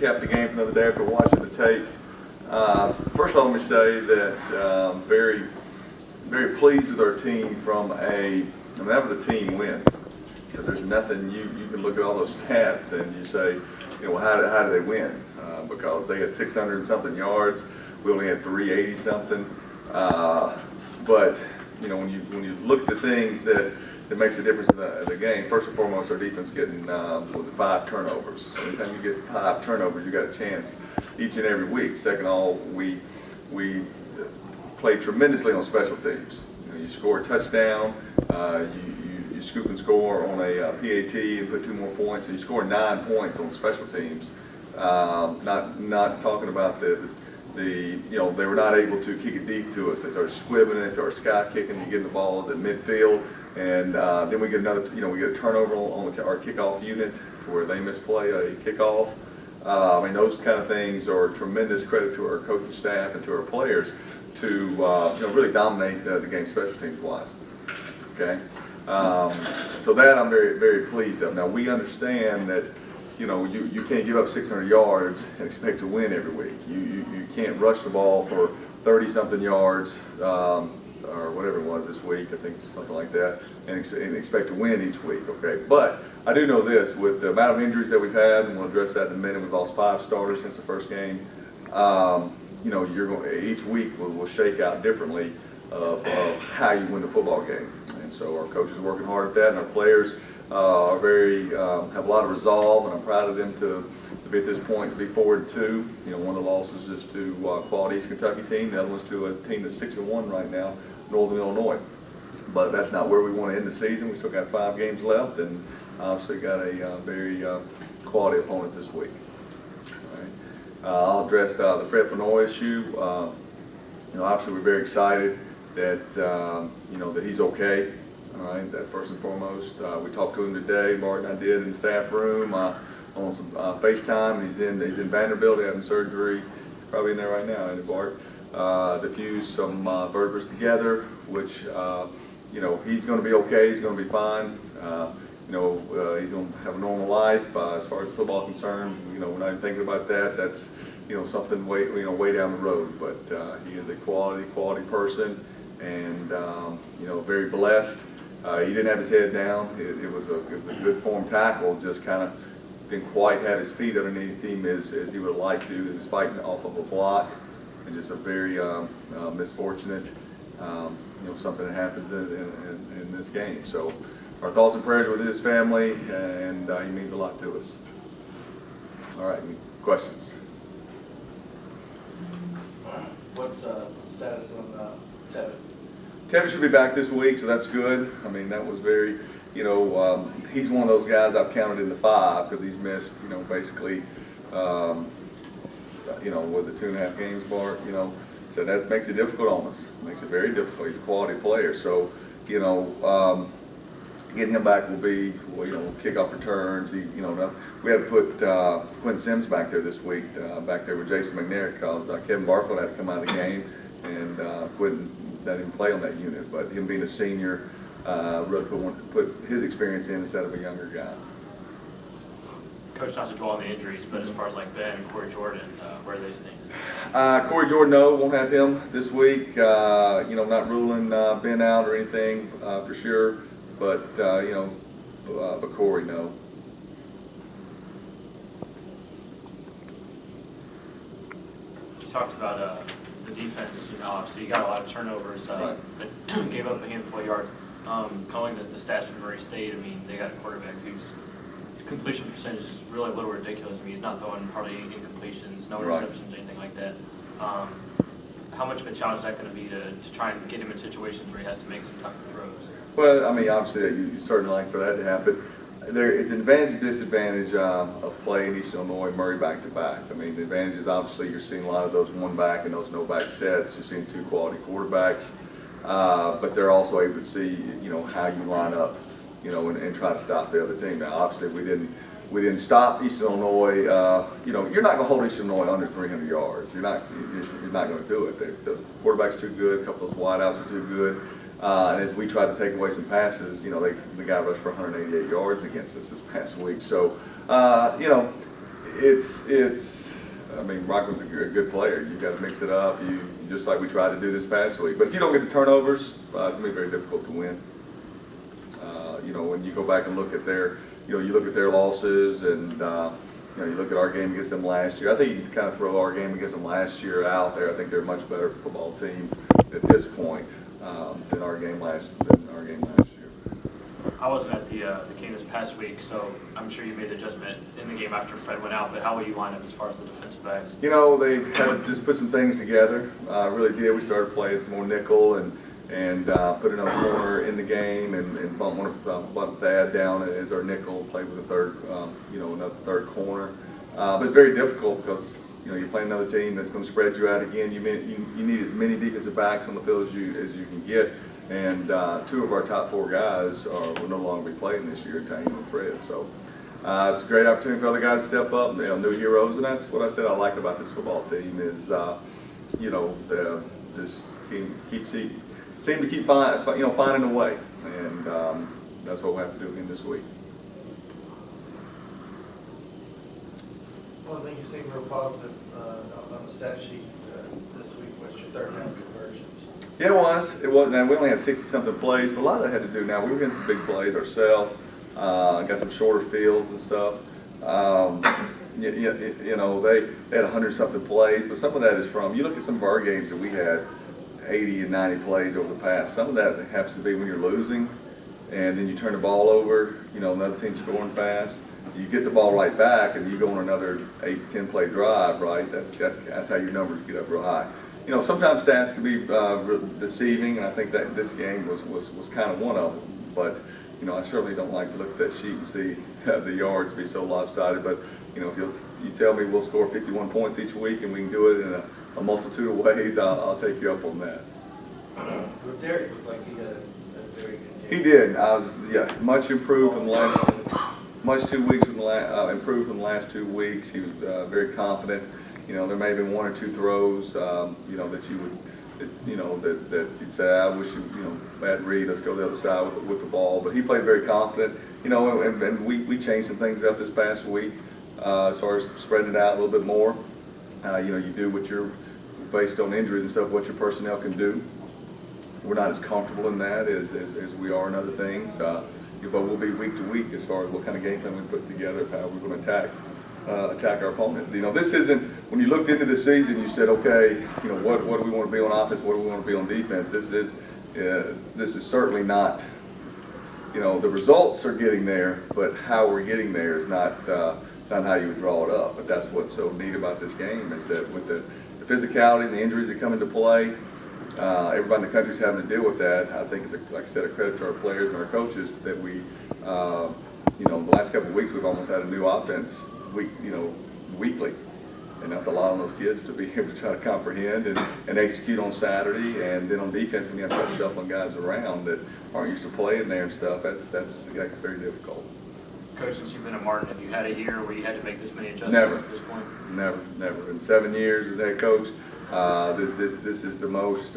recap the game for another day after watching the tape. First of all, let me say that very, very pleased with our team from that was a team win. Because there's nothing, you can look at all those stats and you say, well, how did they win? Because they had 600 and something yards, we only had 380 something. But when you look at the things that makes a difference in the game, first and foremost, our defense getting 5 turnovers. So anytime you get 5 turnovers, you got a chance each and every week. Second of all, we played tremendously on special teams. You score a touchdown, you scoop and score on a PAT and put 2 more points, so you score 9 points on special teams. Not talking about they were not able to kick it deep to us. They started squibbing, they started sky kicking, you get the ball at midfield, and then we get another, we get a turnover on our kickoff unit to where they misplay a kickoff. Those kind of things are a tremendous credit to our coaching staff and to our players to really dominate the game special teams wise. Okay, so that I'm very, very pleased of. Now we understand that you can't give up 600 yards and expect to win every week. You can't rush the ball for 30-something yards or whatever it was this week, I think something like that, and expect to win each week. Okay, but I do know this: with the amount of injuries that we've had, and we'll address that in a minute. We've lost 5 starters since the first game. Each week will shake out differently of how you win the football game, and so our coaches are working hard at that, and our players are have a lot of resolve, and I'm proud of them to be at this point, to be 4-2. One of the losses is to quality East Kentucky team. The other one's to a team that's 6-1 right now, Northern Illinois. But that's not where we want to end the season. We still got 5 games left, and obviously got a very quality opponent this week. All right. I'll address the Fred Fanoy issue. Obviously we're very excited that that he's okay. All right, that first and foremost. We talked to him today. Martin and I did in the staff room on some FaceTime. He's in Vanderbilt having surgery. He's probably in there right now, ain't it, Bart? To fuse some vertebrae together, which he's going to be okay. He's going to be fine. He's going to have a normal life as far as football is concerned. We're not even thinking about that. That's something way down the road. But he is a quality person, and very blessed. He didn't have his head down. It was a good form tackle. Just kind of didn't quite have his feet underneath him as he would have liked to. He was fighting off of a block, and just a very misfortunate something that happens in this game. So our thoughts and prayers with his family, and he means a lot to us. All right, any questions? What's the status on Tevin? Tevin should be back this week, so that's good. That was very, he's one of those guys I've counted in the 5 because he's missed, basically, with the 2.5 games, Bart, so that makes it difficult on us. Makes it very difficult. He's a quality player, so, getting him back will be, kickoff returns. We had to put Quentin Sims back there this week, back there with Jason McNair, because Kevin Barfield had to come out of the game, and Quentin didn't play on that unit. But him being a senior, really put his experience in instead of a younger guy. Coach, not to dwell on the injuries, but as far as like Ben and Corey Jordan, where are they staying? Corey Jordan, no, won't have him this week. Not ruling Ben out or anything for sure. But but Corey, no. You talked about the defense. Obviously you got a lot of turnovers. Right. But gave up a handful of yards. Calling the stats from Murray State, they got a quarterback whose completion percentage is really a little ridiculous. He's not throwing hardly any incompletions, no interceptions, anything like that. How much of a challenge is that going to be to try and get him in situations where he has to make some tough throws? Well, obviously, you certainly like for that to happen. There is an advantage and disadvantage of playing Eastern Illinois Murray back-to-back. The advantage is obviously you're seeing a lot of those one-back and those no-back sets. You're seeing 2 quality quarterbacks, but they're also able to see, how you line up, and try to stop the other team. Now, obviously, we didn't stop Eastern Illinois. You're not going to hold Eastern Illinois under 300 yards. You're not going to do it. The quarterback's too good. A couple of those wideouts are too good. And as we tried to take away some passes, the guy rushed for 188 yards against us this past week. So, it's. I mean, Rockland's a good player. You got to mix it up. You just like we tried to do this past week. But if you don't get the turnovers, it's gonna be very difficult to win. When you go back and look at their, you look at their losses, and you look at our game against them last year. I think you can kind of throw our game against them last year out there. I think they're a much better football team at this point than our game last year. I wasn't at the game this past week, so I'm sure you made the adjustment in the game after Fred went out, but how will you line up as far as the defensive backs? They had to just put some things together. Really did. We started playing some more nickel and put another corner in the game and bumped Thad down as our nickel, played with a third, another third corner. But it's very difficult because, you're playing another team that's going to spread you out again. You need as many defensive backs on the field as you can get. And two of our top 4 guys will no longer be playing this year, Tane and Fred. So it's a great opportunity for other guys to step up, new heroes. And that's what I said I like about this football team is, this team seem to keep finding a way. And that's what we'll have to do again this week. One thing you seem real positive on the stat sheet this week was your third down conversions. Yeah, it was. Now, we only had 60-something plays, but a lot of that had to do now. We were getting some big plays ourselves, got some shorter fields and stuff. They had 100-something plays, but some of that is from, you look at some of our games that we had 80 and 90 plays over the past. Some of that happens to be when you're losing, and then you turn the ball over, another team scoring fast. You get the ball right back, and you go on another 8-10 play drive, right? That's how your numbers get up real high. Sometimes stats can be deceiving, and I think that this game was kind of one of them. But I certainly don't like to look at that sheet and see the yards be so lopsided. But if you tell me we'll score 51 points each week and we can do it in a multitude of ways, I'll take you up on that. But Derek looked like he had a very good game. He did. Much improved from the last. Much 2 weeks from improved from the last 2 weeks. He was very confident. There may have been 1 or 2 throws, that you would, that you'd say, I wish bad read. Let's go the other side with the ball. But he played very confident. And we changed some things up this past week as far as spreading it out a little bit more. You do what you're based on injuries and stuff, what your personnel can do. We're not as comfortable in that as we are in other things. But we'll be week to week as far as what kind of game plan we put together, how we're going to attack our opponent. This isn't, when you looked into the season, you said, okay, what do we want to be on offense, what do we want to be on defense? This is certainly not, the results are getting there, but how we're getting there is not how you would draw it up. But that's what's so neat about this game is that with the physicality and the injuries that come into play, everybody in the country's having to deal with that. I think it's, like I said, a credit to our players and our coaches that we, the last couple of weeks we've almost had a new offense weekly, and that's a lot on those kids to be able to try to comprehend and execute on Saturday. And then on defense, when you have to start shuffling guys around that aren't used to playing there and stuff, that's very difficult. Coach, since you've been at Martin, have you had a year where you had to make this many adjustments Never. at this point? Never. In 7 years as head coach, this is the most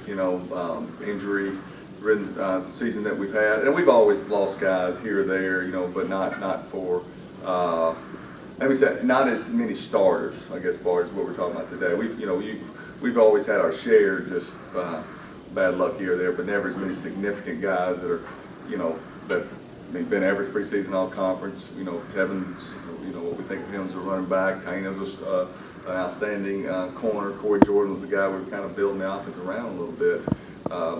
injury-ridden season that we've had, and we've always lost guys here or there, but not for. Let me say, not as many starters, I guess, as far as what we're talking about today. We've always had our share, just bad luck here or there, but never as many significant guys that are, Ben Everett's preseason all conference. Tevin's, what we think of him as a running back. Taina's was an outstanding corner. Corey Jordan was the guy we were kind of building the offense around a little bit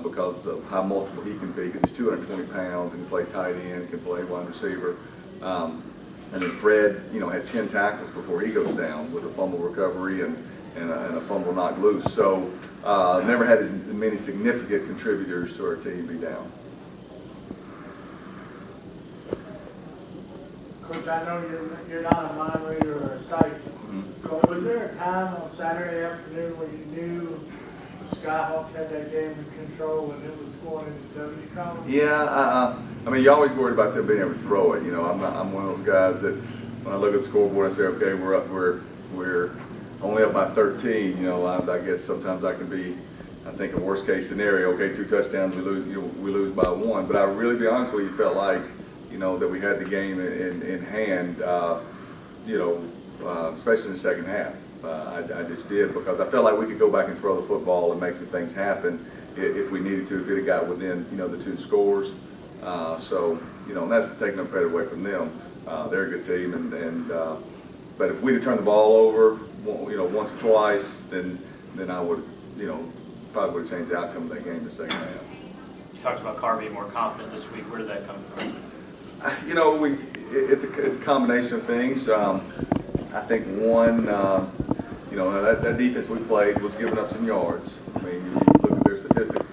because of how multiple he can be. Because he's 220 pounds and can play tight end, can play wide receiver. And then Fred, had 10 tackles before he goes down with a fumble recovery and a fumble knocked loose. So never had as many significant contributors to our team be down. Coach, I know you're not a mind reader or a psychic, but was there a time on Saturday afternoon when you knew the Skyhawks had that game in control and it was going into W column? Yeah, you're always worried about them being able to throw it. I'm one of those guys that when I look at the scoreboard, I say, okay, we're only up by 13. I guess sometimes I can be, I think a worst case scenario. Okay, 2 touchdowns, we lose by 1. But I really, to be honest with you, felt like that we had the game in hand. especially in the second half. I just did, because I felt like we could go back and throw the football and make some things happen if we needed to, if it had got within, the 2 scores. So, and that's taking no credit away from them. They're a good team, but if we'd have turned the ball over, once or twice, then I would, probably would have changed the outcome of that game in the second half. You talked about Carr being more confident this week. Where did that come from? It's a combination of things. I think one, that defense we played was giving up some yards. I mean, you look at their statistics.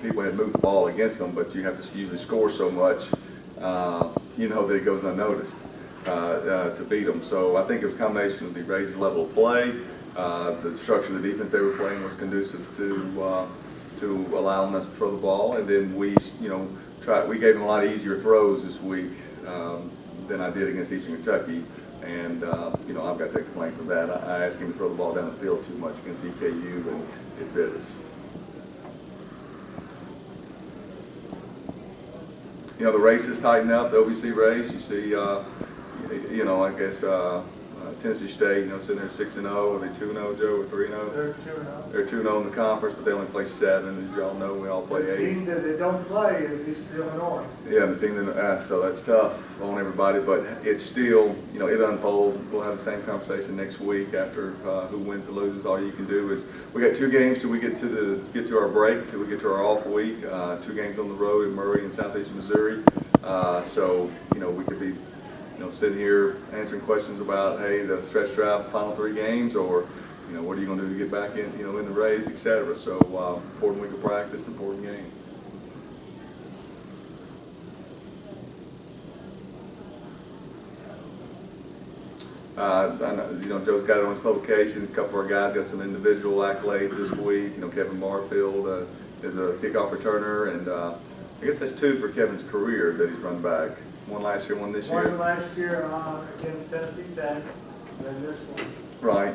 People had moved the ball against them, but you have to usually score so much, that it goes unnoticed to beat them. So I think it was a combination of the raised level of play, the structure of the defense they were playing was conducive to allowing us to throw the ball, and then we gave them a lot easier throws this week than I did against Eastern Kentucky. And, I've got to take the blame for that. I asked him to throw the ball down the field too much against EKU, and it bit us. The race has tightened up, the OVC race. You see, I guess Tennessee State, sitting there 6-0. Are they 2-0, Joe, or 3-0? They're 2-0. They're 2-0 in the conference, but they only play 7. As y'all know, we all play 8. The team that they don't play is East Illinois. Yeah, the team so that's tough on everybody, but it's still, it unfolds. We'll have the same conversation next week after who wins and loses. All you can do is, we got 2 games till we get to our break, till we get to our off week. 2 games on the road in Murray and Southeast Missouri. So we could be sitting here answering questions about, hey, the stretch drive, final 3 games, or what are you going to do to get back in in the race, etc. So important week of practice, important game. I know, Joe's got it on his publication. A couple of our guys got some individual accolades this week. Kevin Barfield is a kickoff returner, and I guess that's 2 for Kevin's career that he's run back. 1 last year, 1 this year. 1 last year against Tennessee Tech, and then this one. Right.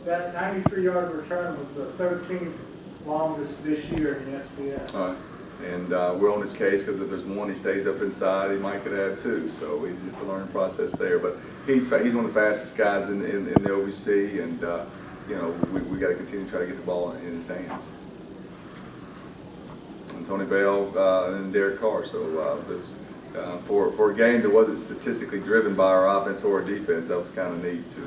That 93-yard return was the 13th longest this year in the FCS. All right. And we're on his case, because if there's 1 he stays up inside, he might could have 2. So it's a learning process there. But he's one of the fastest guys in the OVC, and we got to continue to try to get the ball in his hands. And Tony Bell and Derek Carr. So there's for a game that wasn't statistically driven by our offense or our defense, that was kind of neat to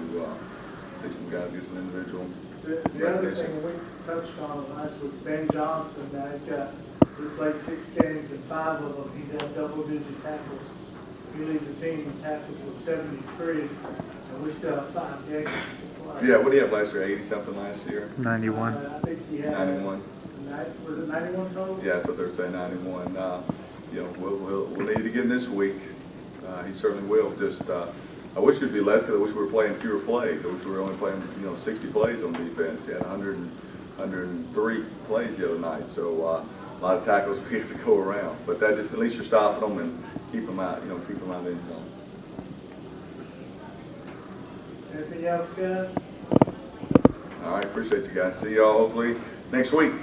see some guys get some individual. The other thing we touched on last week, Ben Johnson, he played 6 games, and 5 of them he's had double-digit tackles. He leads the team in tackles with 73, and we still have 5 games to play. Yeah, what did he have last year? 80-something last year? 91. I think he had 91. Was it 91 total? Yeah, that's what they were saying, 91. We'll need to get in this week. He certainly will. Just I wish it'd be less, because I wish we were playing fewer plays. I wish we were only playing 60 plays on defense. He had 103 plays the other night, so a lot of tackles we have to go around. But that just, at least you're stopping them and keep them out, keep them out of the end zone. Anything else, guys? All right, appreciate you guys. See y'all hopefully next week.